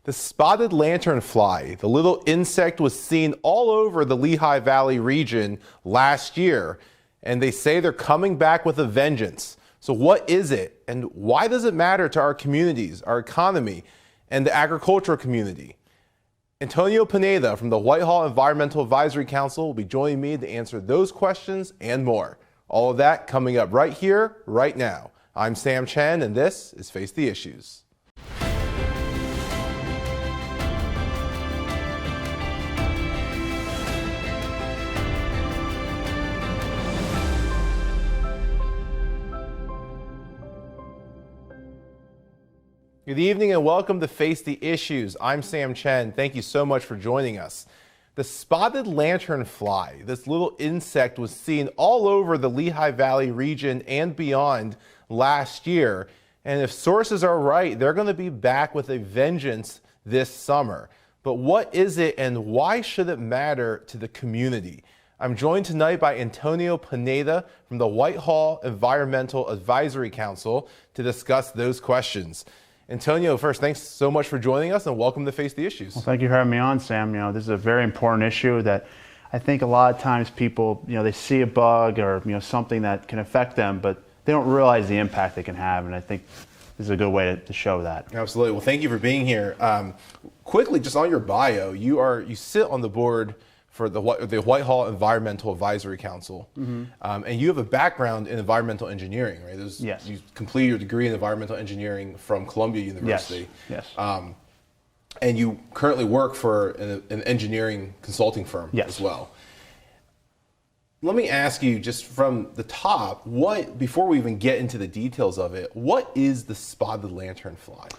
The spotted lanternfly, the little insect, was seen all over the Lehigh Valley region last year, and they say they're coming back with a vengeance. So what is it, and why does it matter to our communities, our economy, and the agricultural community? Antonio Pineda from the Whitehall Environmental Advisory Council will be joining me to answer those questions and more. All of that coming up right here, right now. I'm Sam Chen, and this is Face the Issues. Good evening and welcome to Face the Issues. I'm Sam Chen. Thank you so much for joining us. The spotted lanternfly, this little insect, was seen all over the Lehigh Valley region and beyond last year. And if sources are right, they're going to be back with a vengeance this summer. But what is it and why should it matter to the community? I'm joined tonight by Antonio Pineda from the Whitehall Environmental Advisory Council to discuss those questions. Antonio, first, thanks so much for joining us and welcome to Face the Issues. Well, thank you for having me on, Sam. This is a very important issue that I think a lot of times people, they see a bug or, something that can affect them, but they don't realize the impact they can have. And I think this is a good way to show that. Absolutely. Well, thank you for being here. Quickly, just on your bio, you sit on the board for the Whitehall Environmental Advisory Council, and you have a background in environmental engineering, right? Yes. You completed your degree in environmental engineering from Columbia University. Yes. And you currently work for an engineering consulting firm as well. Let me ask you, just from the top, before we even get into the details of it, what is the spotted lanternfly?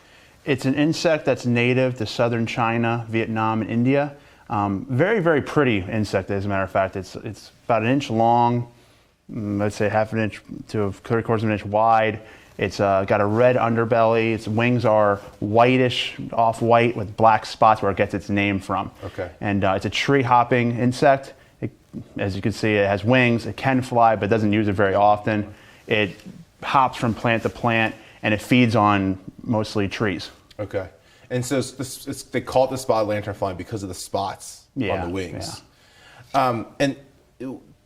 It's an insect that's native to southern China, Vietnam, and India. Very, very pretty insect, as a matter of fact. It's about an inch long, let's say half an inch to 3/4 of an inch wide. It's got a red underbelly. Its wings are whitish, off-white with black spots where it gets its name from. Okay. And it's a tree-hopping insect. As you can see, it has wings. It can fly, but doesn't use it very often. It hops from plant to plant, and it feeds on mostly trees. Okay. And so they call it the spotted lanternfly because of the spots on the wings. Yeah. And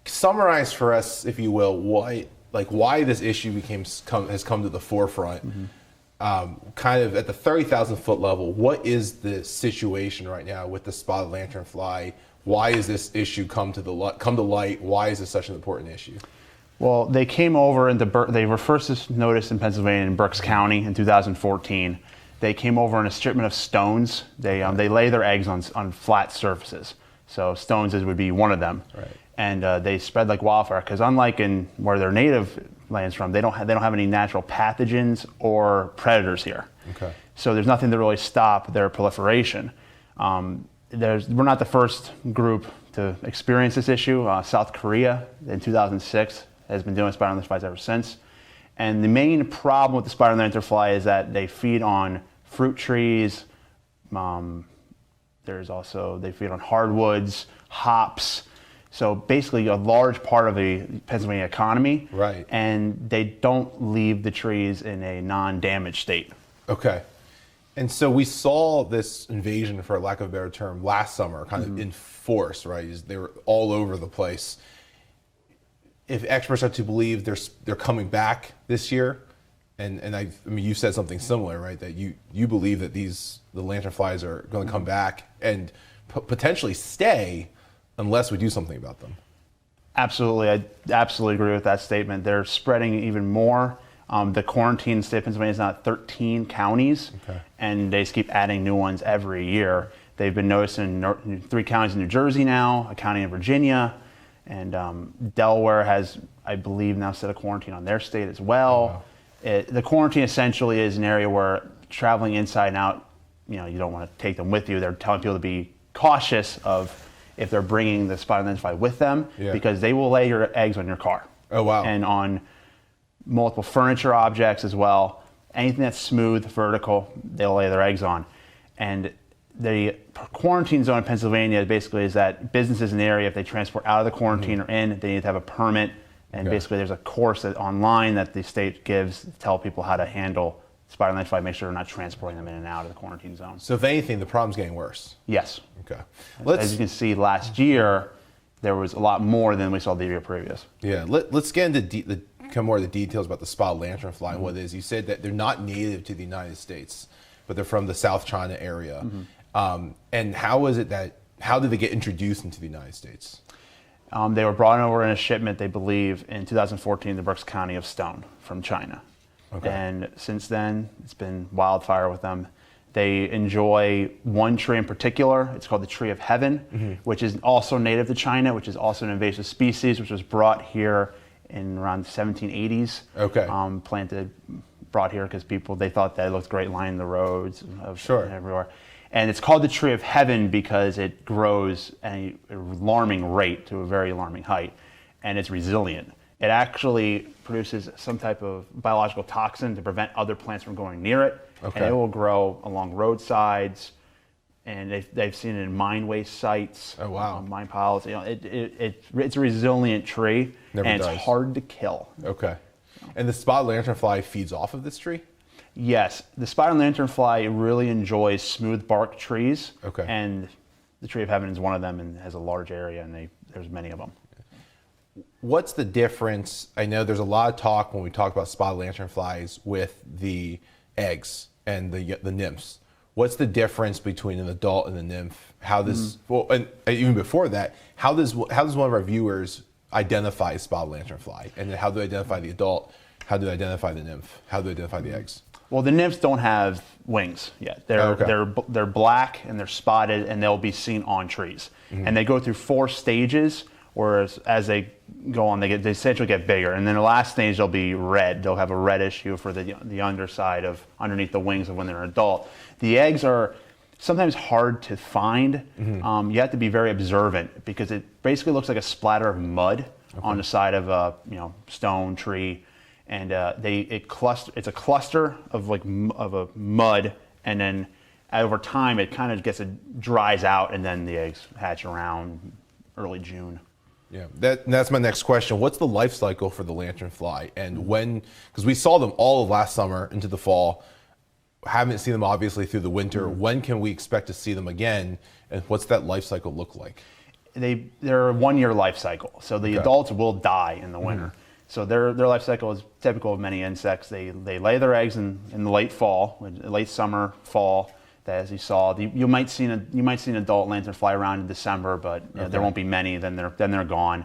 summarize for us, if you will, why this issue has come to the forefront. Kind of at the 30,000 foot level, what is the situation right now with the spotted lanternfly? Why is this issue come to light? Why is this such an important issue? Well, they came over they were first noticed in Pennsylvania in Berks County in 2014. They came over on a shipment of stones. They lay their eggs on flat surfaces. So stones would be one of them. Right. And they spread like wildfire because unlike in where their native lands from, they don't have any natural pathogens or predators here. Okay. So there's nothing to really stop their proliferation. We're not the first group to experience this issue. South Korea in 2006 has been doing spotted lanternflies ever since. And the main problem with the spotted lanternfly is that they feed on fruit trees. They feed on hardwoods, hops. So basically a large part of the Pennsylvania economy. Right. And they don't leave the trees in a non-damaged state. Okay. And so we saw this invasion, for lack of a better term, last summer, kind of in force, right? They were all over the place. If experts are to believe they're coming back this year, and I mean you said something similar, right? That you believe that the lanternflies are going to come back and potentially stay unless we do something about them. Absolutely, I absolutely agree with that statement. They're spreading even more. The quarantine in the state of Pennsylvania is now at 13 counties, and they just keep adding new ones every year. They've been noticed in 3 counties in New Jersey now, a county in Virginia. And Delaware has, I believe, now set a quarantine on their state as well. Wow. The quarantine essentially is an area where traveling inside and out, you don't want to take them with you. They're telling people to be cautious of if they're bringing the spotted lanternfly with them because they will lay your eggs on your car. Oh, wow. And on multiple furniture objects as well. Anything that's smooth, vertical, they'll lay their eggs on. And the quarantine zone in Pennsylvania basically is that businesses in the area, if they transport out of the quarantine or in, they need to have a permit. And basically there's a course online that the state gives to tell people how to handle spotted lanternfly, make sure they're not transporting them in and out of the quarantine zone. So if anything, the problem's getting worse. Yes. Okay. As you can see, last year, there was a lot more than we saw the year previous. Yeah, let's get into more of the details about the spotted lanternfly and what it is. You said that they're not native to the United States, but they're from the South China area. And how did they get introduced into the United States? They were brought over in a shipment, they believe, in 2014 to Berks County of Stone from China. Okay. And since then, it's been wildfire with them. They enjoy one tree in particular. It's called the Tree of Heaven, which is also native to China, which is also an invasive species, which was brought here in around the 1780s. Okay. Brought here because they thought that it looked great lining the roads Sure. and everywhere. And it's called the Tree of Heaven because it grows at an alarming rate to a very alarming height, and it's resilient. It actually produces some type of biological toxin to prevent other plants from going near it. Okay. And it will grow along roadsides, and they've seen it in mine waste sites. Oh, wow. Mine piles. It's a resilient tree, Never and dies. it's hard to kill. Okay. And the spotted lanternfly feeds off of this tree? Yes, the spotted lanternfly really enjoys smooth bark trees. Okay. And the Tree of Heaven is one of them and has a large area, and there's many of them. What's the difference? I know there's a lot of talk when we talk about spotted lanternflies with the eggs and the nymphs. What's the difference between an adult and a nymph? How this, well, and even before that, how does one of our viewers identify a spotted lanternfly? And then how do they identify the adult? How do they identify the nymph? How do they identify the eggs? Well, the nymphs don't have wings yet. They're black and they're spotted, and they'll be seen on trees. And they go through 4 stages. Whereas as they go on, they essentially get bigger, and then the last stage they'll be red. They'll have a reddish hue for the underside of underneath the wings of when they're an adult. The eggs are sometimes hard to find. You have to be very observant because it basically looks like a splatter of mud on the side of a stone tree, and it's a cluster of a mud, and then over time it kind of dries out, and then the eggs hatch around early June. Yeah, that's my next question. What's the life cycle for the lanternfly, and when? Because we saw them all of last summer into the fall. Haven't seen them obviously through the winter. When can we expect to see them again, and what's that life cycle look like? They're a 1-year life cycle, so the adults will die in the winter. So their life cycle is typical of many insects. They lay their eggs in the late fall, late summer, fall. As you saw, you might see an adult lanternfly around in December, but there won't be many. Then they're gone.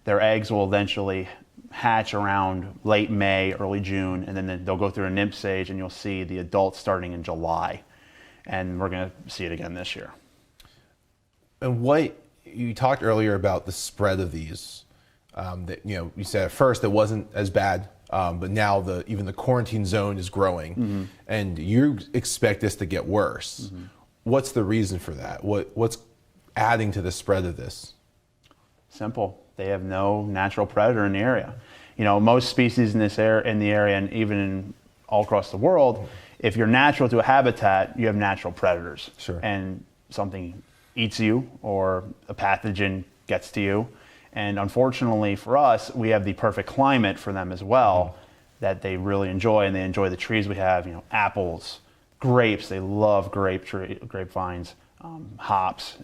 Their eggs will eventually hatch around late May, early June, and then they'll go through a nymph stage, and you'll see the adults starting in July, and we're going to see it again this year. And what you talked earlier about the spread of these, that you said at first it wasn't as bad. But now even the quarantine zone is growing, and you expect this to get worse. What's the reason for that? What's adding to the spread of this? Simple. They have no natural predator in the area. Most species in the area, and even all across the world, if you're natural to a habitat, you have natural predators. Sure. And something eats you, or a pathogen gets to you. And unfortunately for us, we have the perfect climate for them as well, that they really enjoy, and they enjoy the trees we have. Apples, grapes. They love grapevines, hops.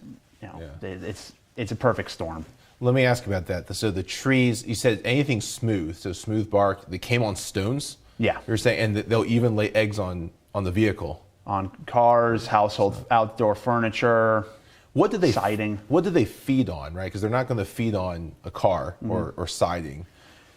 It's a perfect storm. Let me ask you about that. So the trees, you said anything smooth, so smooth bark. They came on stones. Yeah. You're saying, and they'll even lay eggs on the vehicle, on cars, household outdoor furniture. Siding. What do they feed on, right? Because they're not going to feed on a car or siding.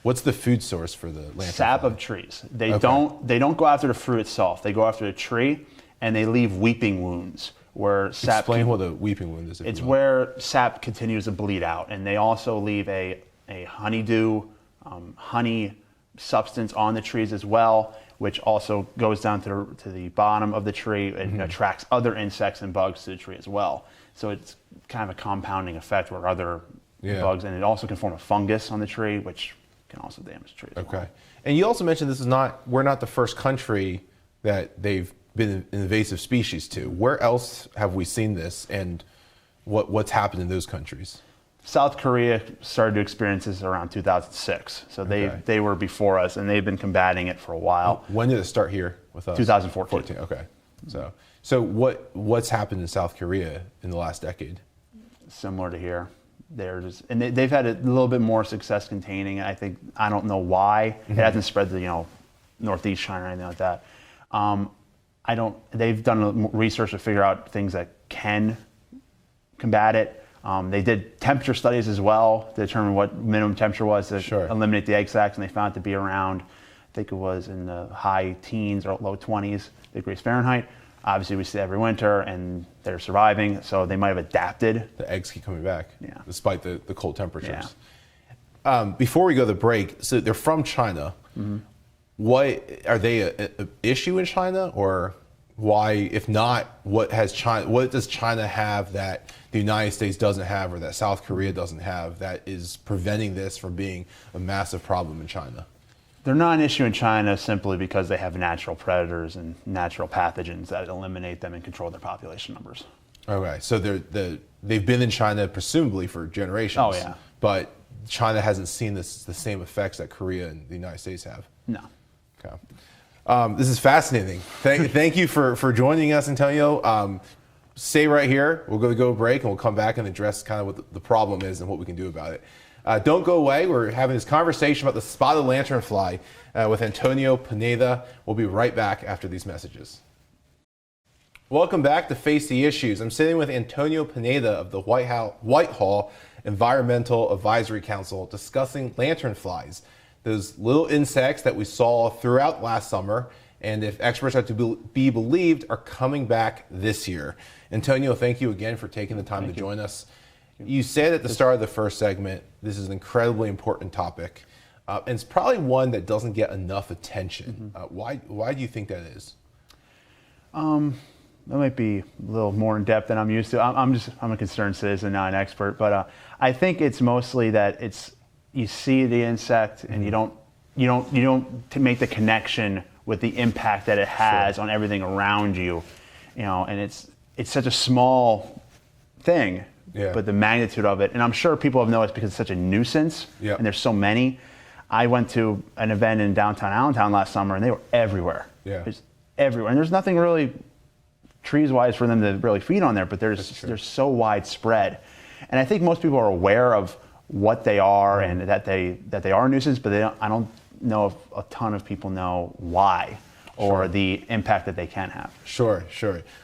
What's the food source for the lanternfly? Sap of trees. They don't go after the fruit itself. They go after the tree, and they leave weeping wounds where sap. Explain what a weeping wound is. It's where sap continues to bleed out, and they also leave a honeydew, honey substance on the trees as well, which also goes down to the bottom of the tree and attracts other insects and bugs to the tree as well. So it's kind of a compounding effect where other bugs, and it also can form a fungus on the tree, which can also damage the tree as well. And you also mentioned we're not the first country that they've been an invasive species to. Where else have we seen this, and what's happened in those countries? South Korea started to experience this around 2006. So they were before us, and they've been combating it for a while. When did it start here with us? 2014. Okay. So what's happened in South Korea in the last decade? Similar to here. They've had a little bit more success containing it. I don't know why. It hasn't spread to, Northeast China or anything like that. They've done research to figure out things that can combat it. They did temperature studies as well to determine what minimum temperature was to eliminate the egg sacs, and they found it to be around, I think it was in the high teens or low 20s degrees Fahrenheit. Obviously, we see it every winter, and they're surviving, so they might have adapted. The eggs keep coming back, despite the cold temperatures. Yeah. Before we go to the break, so they're from China. What are they an issue in China, or why? If not, what does China have that the United States doesn't have, or that South Korea doesn't have, that is preventing this from being a massive problem in China? They're not an issue in China simply because they have natural predators and natural pathogens that eliminate them and control their population numbers. Okay, so they've been in China presumably for generations. Oh yeah. But China hasn't seen the same effects that Korea and the United States have. No. Okay. This is fascinating. Thank you for joining us, Antonio. Stay right here. We're going to go break, and we'll come back and address kind of what the problem is and what we can do about it. Don't go away. We're having this conversation about the spotted lanternfly with Antonio Pineda. We'll be right back after these messages. Welcome back to Face the Issues. I'm sitting with Antonio Pineda of the Whitehall Environmental Advisory Council discussing lanternflies, those little insects that we saw throughout last summer, and if experts are to be believed, are coming back this year. Antonio, thank you again for taking the time to join us. You said at the start of the first segment, this is an incredibly important topic, and it's probably one that doesn't get enough attention. Why do you think that is? That might be a little more in depth than I'm used to. I'm a concerned citizen, not an expert, but I think it's mostly that you see the insect and you don't make the connection with the impact that it has on everything around you, and it's such a small thing. Yeah. But the magnitude of it, and I'm sure people have noticed because it's such a nuisance, and there's so many. I went to an event in downtown Allentown last summer, and they were everywhere. Yeah. Just everywhere, and there's nothing really trees-wise for them to really feed on there, but they're so widespread. And I think most people are aware of what they are and that they are a nuisance, but I don't know if a ton of people know why or the impact that they can have. Sure.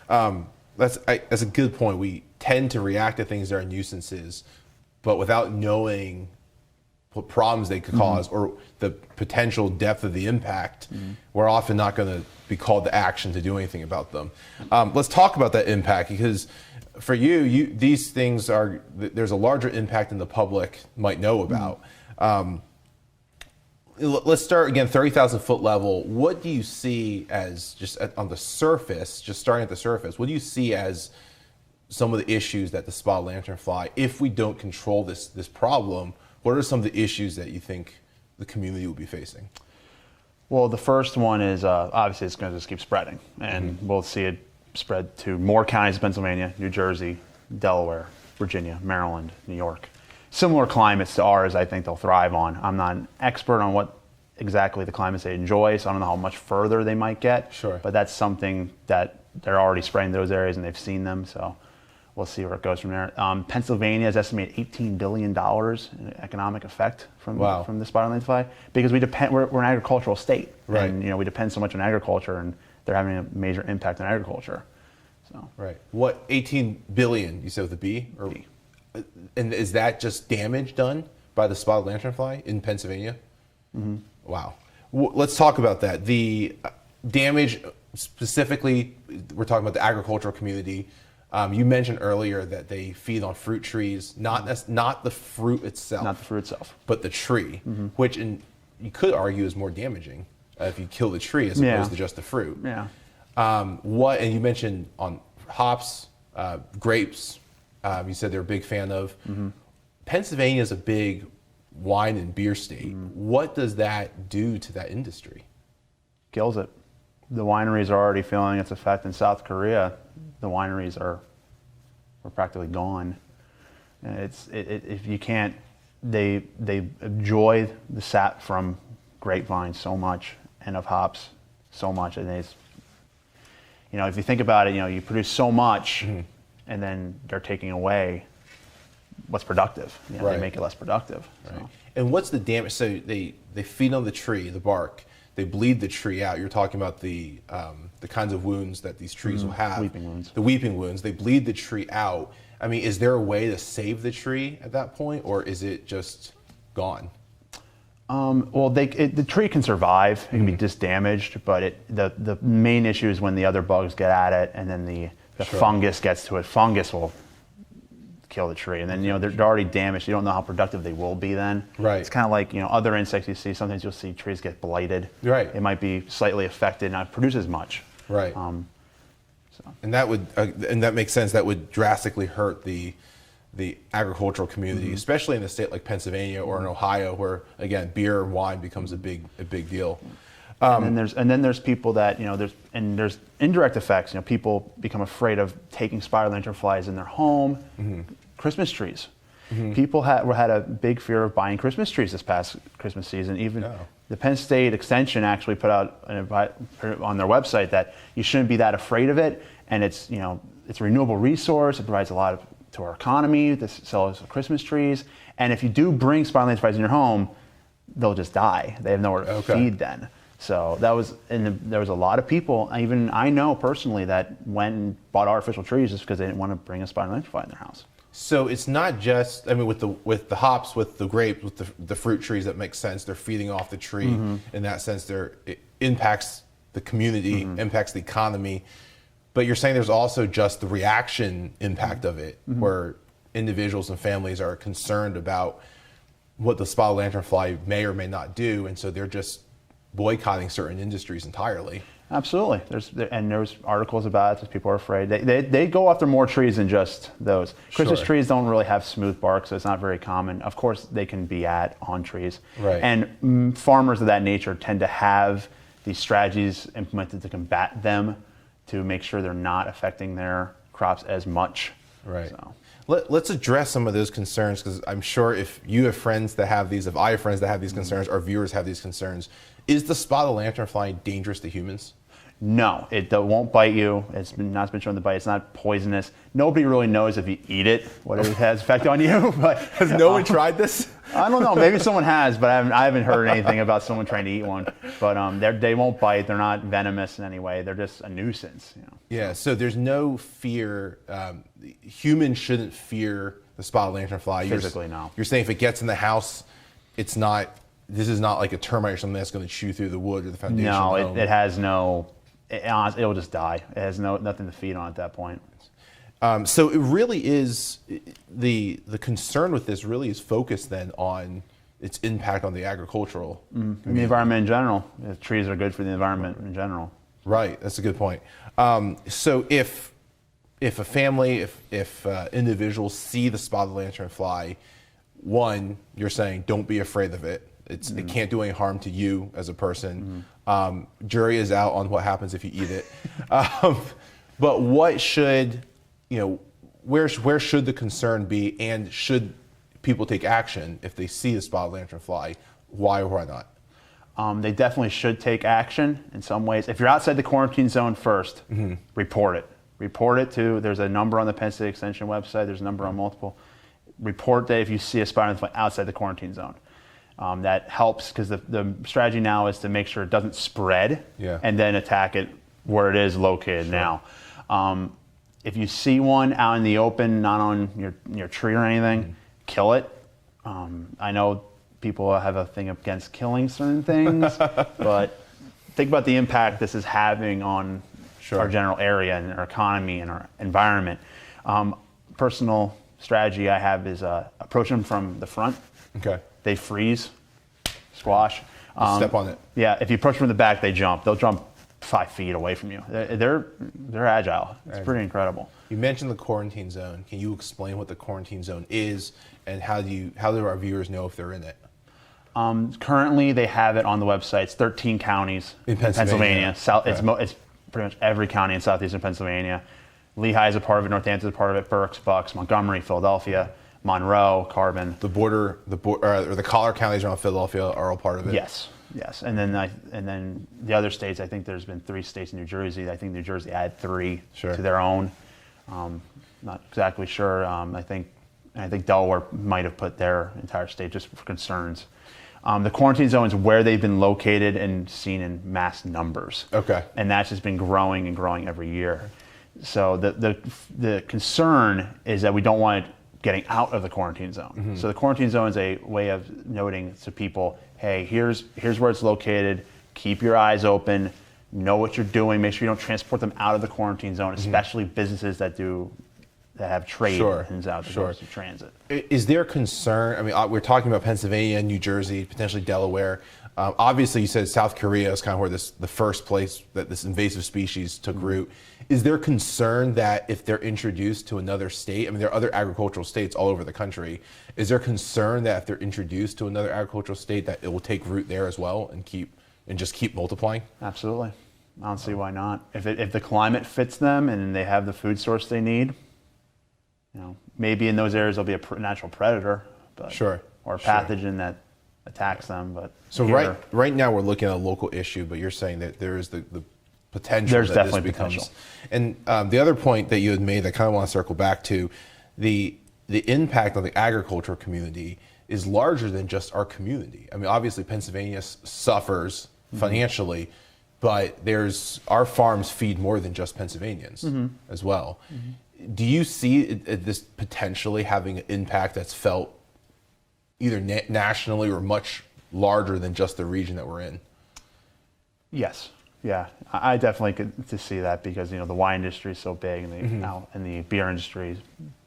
That's a good point. We tend to react to things that are nuisances, but without knowing what problems they could cause or the potential depth of the impact, we're often not going to be called to action to do anything about them. Let's talk about that impact, because for you these things there's a larger impact than the public might know about. Let's start again, 30,000 foot level. What do you see as, just on the surface, just starting at the surface, what do you see as some of the issues that the spotted lanternfly, if we don't control this problem, what are some of the issues that you think the community will be facing? Well, the first one is obviously it's going to just keep spreading, and we'll see it spread to more counties in Pennsylvania, New Jersey, Delaware, Virginia, Maryland, New York. Similar climates to ours, I think they'll thrive on. I'm not an expert on what exactly the climates they enjoy, so I don't know how much further they might get. Sure. But that's something that they're already spreading those areas, and they've seen them, so we'll see where it goes from there. Pennsylvania has estimated $18 billion in economic effect from the spotted lanternfly, because we're an agricultural state, right? And we depend so much on agriculture, and they're having a major impact on agriculture. So right. What 18 billion? You said with a B? Or B. And is that just damage done by the spotted lanternfly in Pennsylvania? Wow. Let's talk about that. The damage specifically, we're talking about the agricultural community. You mentioned earlier that they feed on fruit trees, not the fruit itself. Not the fruit itself. But the tree, which you could argue is more damaging if you kill the tree as opposed to just the fruit. Yeah. And you mentioned on hops, grapes, you said they're a big fan of. Pennsylvania is a big wine and beer state. What does that do to that industry? Kills it. The wineries are already feeling its effect in South Korea. The wineries are practically gone. If you can't, they enjoy the sap from grapevines so much and of hops so much, and if you think about it, you produce so much, and then they're taking away what's productive. Right. They make it less productive. Right. So. And what's the damage? So they feed on the tree, the bark. They bleed the tree out. You're talking about the kinds of wounds that these trees will have. Weeping wounds. The weeping wounds. They bleed the tree out. I mean, is there a way to save the tree at that point, or is it just gone? Well, the tree can survive. It can be disdamaged, but the main issue is when the other bugs get at it, and then the Sure. fungus gets to it. Fungus will kill the tree, and then they're already damaged. You don't know how productive they will be then. Right. It's kind of like other insects you see. Sometimes you'll see trees get blighted. Right. It might be slightly affected, not produce as much. Right. And that would and that makes sense. That would drastically hurt the agricultural community, especially in a state like Pennsylvania or in Ohio, where again beer and wine becomes a big deal. And then there's people that there's indirect effects. People become afraid of taking spotted lanternflies in their home. Christmas trees. People had a big fear of buying Christmas trees this past Christmas season. Even the Penn State Extension actually put out on their website that you shouldn't be that afraid of it, and it's a renewable resource. It provides a lot to our economy to sell us Christmas trees. And if you do bring spotted lanternflies in your home, they'll just die. They have nowhere to feed then. So that was, and there was a lot of people, even I know personally, that went and bought artificial trees just because they didn't want to bring a spotted lanternfly in their house. So it's not just, I mean, with the hops, with the grapes, with the fruit trees, that makes sense. They're feeding off the tree. In that sense, it impacts the community, impacts the economy. But you're saying there's also just the reaction impact of it, where individuals and families are concerned about what the spotted lanternfly may or may not do, and so they're just boycotting certain industries entirely. Absolutely. There's articles about it that people are afraid. They go after more trees than just those. Christmas trees don't really have smooth bark, so it's not very common. Of course, they can be on trees. Right. And farmers of that nature tend to have these strategies implemented to combat them, to make sure they're not affecting their crops as much. Right. So. Let's address some of those concerns, because I'm sure if you have friends that have these, if I have friends that have these concerns, our viewers have these concerns. Is the spotted lanternfly dangerous to humans? No, it won't bite you. It's not been shown to bite. It's not poisonous. Nobody really knows if you eat it, what it has effect on you. But has no one tried this? I don't know. Maybe someone has, but I haven't heard anything about someone trying to eat one. But they won't bite. They're not venomous in any way. They're just a nuisance. Yeah. So there's no fear. Humans shouldn't fear the spotted lanternfly. Physically, no. You're saying if it gets in the house, it's not. This is not like a termite or something that's going to chew through the wood or the foundation. No, it has no. It'll just die. It has nothing to feed on at that point. So it really is the concern with this really is focused then on its impact on the agricultural and the environment in general. The trees are good for the environment in general. Right, that's a good point. So if a family, if individuals see the spotted lanternfly, one, you're saying don't be afraid of it. It can't do any harm to you as a person. Jury is out on what happens if you eat it. But what should, where should the concern be, and should people take action if they see the spotted lanternfly? Why or why not? They definitely should take action in some ways. If you're outside the quarantine zone first, report it. Report it to, there's a number on the Penn State Extension website, there's a number on multiple. Report that if you see a spotted lanternfly outside the quarantine zone. That helps, because the strategy now is to make sure it doesn't spread and then attack it where it is located now. If you see one out in the open, not on your tree or anything, kill it. I know people have a thing against killing certain things, but think about the impact this is having on our general area and our economy and our environment. Personal strategy I have is approach them from the front. Okay. They freeze, squash. Step on it. Yeah, if you approach from the back, they jump. They'll jump 5 feet away from you. They're agile. It's pretty incredible. You mentioned the quarantine zone. Can you explain what the quarantine zone is, and how do our viewers know if they're in it? Currently, they have it on the website. It's 13 counties in Pennsylvania. It's pretty much every county in southeastern Pennsylvania. Lehigh is a part of it. Northampton is a part of it. Berks, Bucks, Montgomery, Philadelphia. Monroe, Carbon. Or the collar counties around Philadelphia are all part of it. Yes. And then the other states, I think there's been 3 states in New Jersey. I think New Jersey added 3 to their own. Not exactly sure. I think Delaware might have put their entire state just for concerns. The quarantine zones where they've been located and seen in mass numbers. Okay. And that's just been growing and growing every year. So the concern is that we don't want it getting out of the quarantine zone. Mm-hmm. So the quarantine zone is a way of noting to people, hey, here's where it's located. Keep your eyes open. Know what you're doing. Make sure you don't transport them out of the quarantine zone, especially businesses that have trade and out that goes to transit. Is there concern? I mean, we're talking about Pennsylvania, New Jersey, potentially Delaware. Obviously, you said South Korea is kind of where the first place that this invasive species took root. Is there concern that if they're introduced to another state, I mean, there are other agricultural states all over the country. Is there concern that if they're introduced to another agricultural state, that it will take root there as well and just keep multiplying? Absolutely. I don't see why not. If the climate fits them and they have the food source they need, maybe in those areas there'll be a natural predator, or a pathogen that attacks them. But so right now we're looking at a local issue, but you're saying that there is the potential. There's that definitely this becomes, potential. And the other point that you had made, I kind of want to circle back to, the impact on the agricultural community is larger than just our community. I mean, obviously Pennsylvania suffers financially, but our farms feed more than just Pennsylvanians as well. Mm-hmm. Do you see this potentially having an impact that's felt either nationally or much larger than just the region that we're in? Yes. Yeah, I definitely could to see that because the wine industry is so big and the beer industry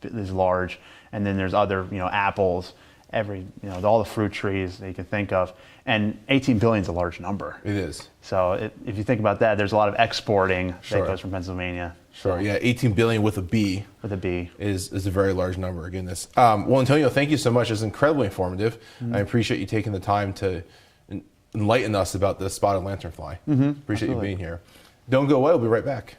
is large, and then there's other apples, all the fruit trees that you can think of, and 18 billion is a large number. It is. So if you think about that, there's a lot of exporting that goes from Pennsylvania. Sure. Yeah, 18 billion with a B. With a B is a very large number. Again, well, Antonio, thank you so much. It's incredibly informative. I appreciate you taking the time to enlighten us about the spotted lanternfly. Appreciate you being here. Don't go away. We'll be right back.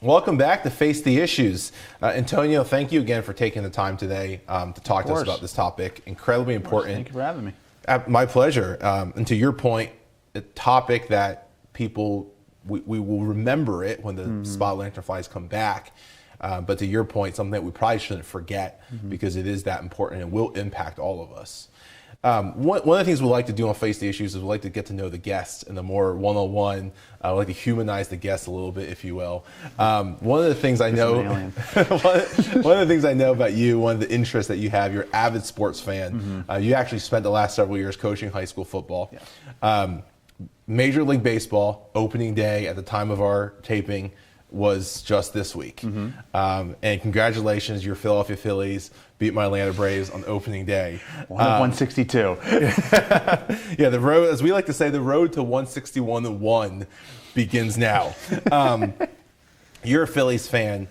Welcome back to Face the Issues. Antonio, thank you again for taking the time today to talk to us about this topic. Incredibly important. Thank you for having me. My pleasure. And to your point, a topic that people, we will remember it when the spotted lanternflies come back. But to your point, something that we probably shouldn't forget because it is that important and will impact all of us. One of the things we like to do on Face the Issues is we like to get to know the guests in the more one-on-one. We like to humanize the guests a little bit, if you will. One of the things I know, one of the things I know about you, one of the interests that you have, you're an avid sports fan. You actually spent the last several years coaching high school football. Yeah. Major League Baseball opening day at the time of our taping was just this week. And congratulations, your Philadelphia Phillies beat my Atlanta Braves on opening day. 162. Yeah, the road, as we like to say, the road to 161-1 begins now. You're a Phillies fan.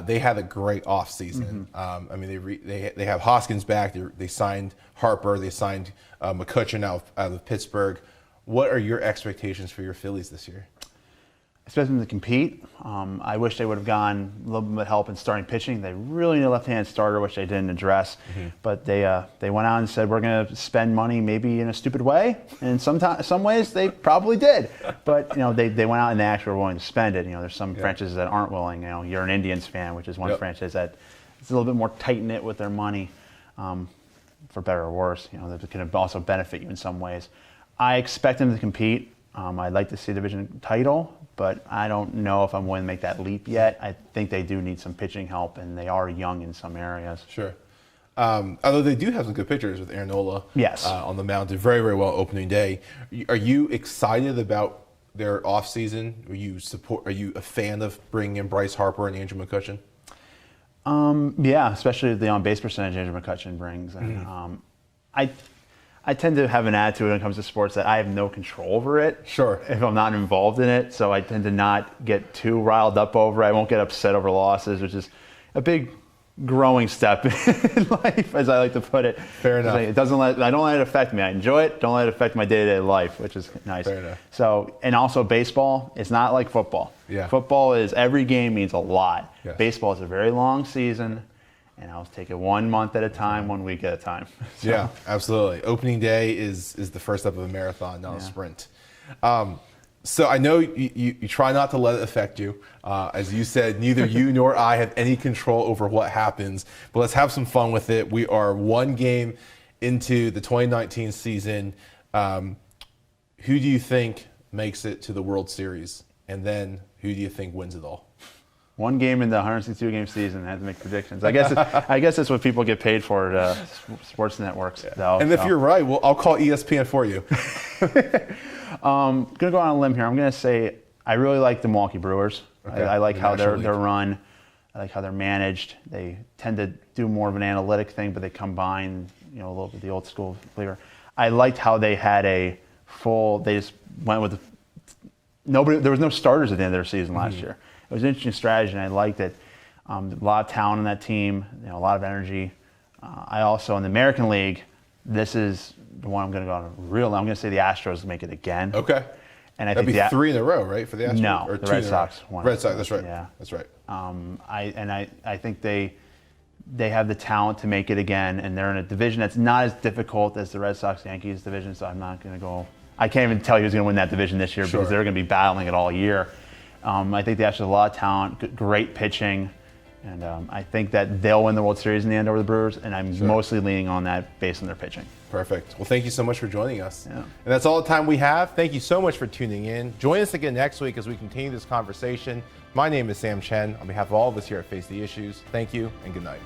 They had a great offseason. I mean, they have Hoskins back. They signed Harper. They signed McCutchen out of Pittsburgh. What are your expectations for your Phillies this year? Expect them to compete. I wish they would have gone a little bit of help in starting pitching. They really need a left-handed starter, which they didn't address. But they went out and said, we're going to spend money maybe in a stupid way. And some ways they probably did. But they went out and they actually were willing to spend it. There's some franchises that aren't willing. You're an Indians fan, which is one franchise that is a little bit more tight-knit with their money, for better or worse. That can also benefit you in some ways. I expect them to compete. I'd like to see a division title, but I don't know if I'm willing to make that leap yet. I think they do need some pitching help, and they are young in some areas. Sure. Although they do have some good pitchers with Aaron Nola on the mound. Did very, very well opening day. Are you excited about their offseason? Are you a fan of bringing in Bryce Harper and Andrew McCutchen? Yeah, especially the on-base percentage Andrew McCutchen brings. And, I tend to have an attitude when it comes to sports that I have no control over it. Sure. If I'm not involved in it, so I tend to not get too riled up over it. I won't get upset over losses, which is a big growing step in life, as I like to put it. Fair enough. I don't let it affect me. I enjoy it. Don't let it affect my day-to-day life, which is nice. Fair enough. So, and also baseball, it's not like football. Yeah. Football is every game means a lot. Yes. Baseball is a very long season. and I'll take it 1 month at a time, 1 week at a time. So, Yeah, absolutely. Opening day is the first step of a marathon, not a sprint. So I know you try not to let it affect you. As you said, neither you nor I have any control over what happens, but let's have some fun with it. We are 1 game into the 2019 season. Who do you think makes it to the World Series? And then who do you think wins it all? 1 game in the 162 game season, I have to make predictions. I guess that's what people get paid for, sports networks. Yeah. Though, and if you're right, well, I'll call ESPN for you. I'm gonna go on a limb here. I'm gonna say I really like the Milwaukee Brewers. Okay. I like how they're run. I like how they're managed. They tend to do more of an analytic thing, but they combine, a little bit the old school flavor. I liked how they had they just went with there was no starters at the end of their season last year. It was an interesting strategy, and I liked it. A lot of talent on that team, a lot of energy. I also, in the American League, this is the one I'm going to go on a real. I'm going to say the Astros make it again. Okay. And I That'd think be 3 in a row, right, for the Astros? No, or the 2 Red in a Sox row? won. Red Sox, that's right. Yeah, that's right. I think they have the talent to make it again, and they're in a division that's not as difficult as the Red Sox-Yankees division. So I'm not going to go. I can't even tell you who's going to win that division this year because they're going to be battling it all year. I think the Astros have a lot of talent, great pitching, and I think that they'll win the World Series in the end over the Brewers, and I'm mostly leaning on that based on their pitching. Perfect. Well, thank you so much for joining us. Yeah. And that's all the time we have. Thank you so much for tuning in. Join us again next week as we continue this conversation. My name is Sam Chen. On behalf of all of us here at Face the Issues, thank you and good night.